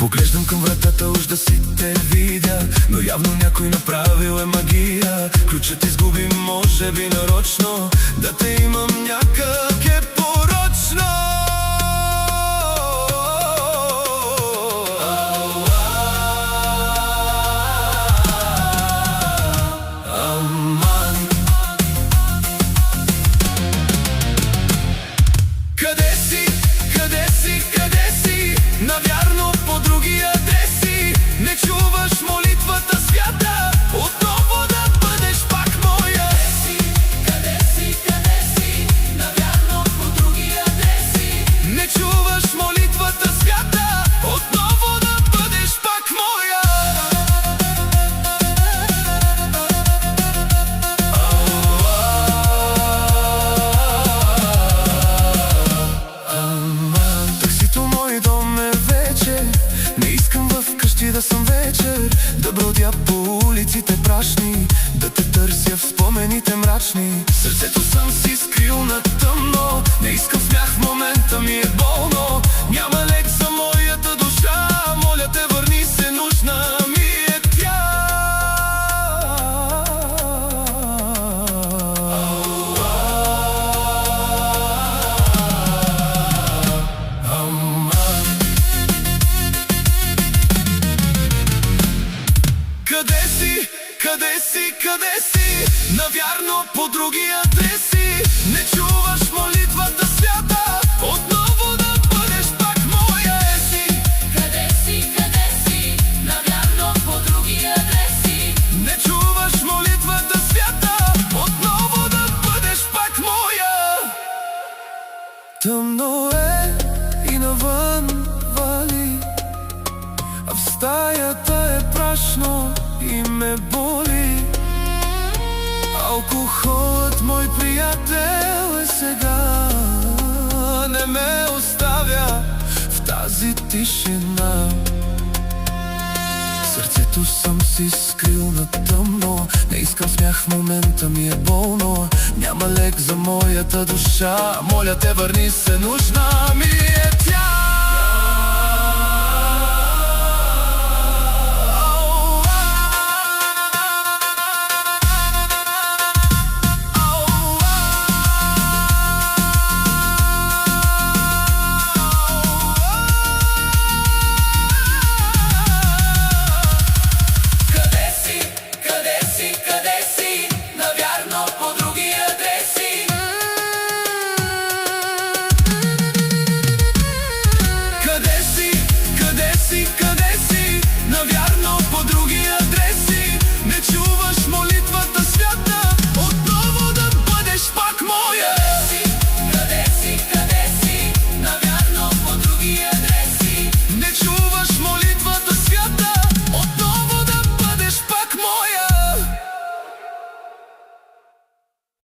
Поглеждам към вратата, уж да си те видя, но явно някой направил е магия. Ключът изгуби, може би нарочно, да те имам някак е порочно. Къде си, къде си, къде си? Навярно по други адреси. Не чуваш молитвата свята, отново да бъдеш пак моя. Къде си, къде си? Навярно по други адреси. Не чуваш молитвата свята, отново да бъдеш пак моя. Таксито мой дом е вече, не искам в къщи да съм вечер, да бродя по улиците прашни, да те търся в спомените мрачни. Сърцето съм си скрил на тъмно, не искам смях, в момента ми е болно. Няма лек за моята душа, моля те върни се, нужна ми е тя. Къде си, къде си, къде си? Навярно по други адреси. Не чуваш молитвата свята, отново да бъдеш пак моя. Къде си, къде си? Навярно по други адреси. Не чуваш молитвата свята, отново да бъдеш пак моя. Тъмно е и навън вали, а в стаята е прашно и ме боли. Алкохолът, мой приятел, е сега, не ме оставя в тази тишина. Сърцето съм си скрил на тъмно, не искам смях, в момента ми е болно. Няма лек за моята душа, моля те върни се, нужна ми е тя.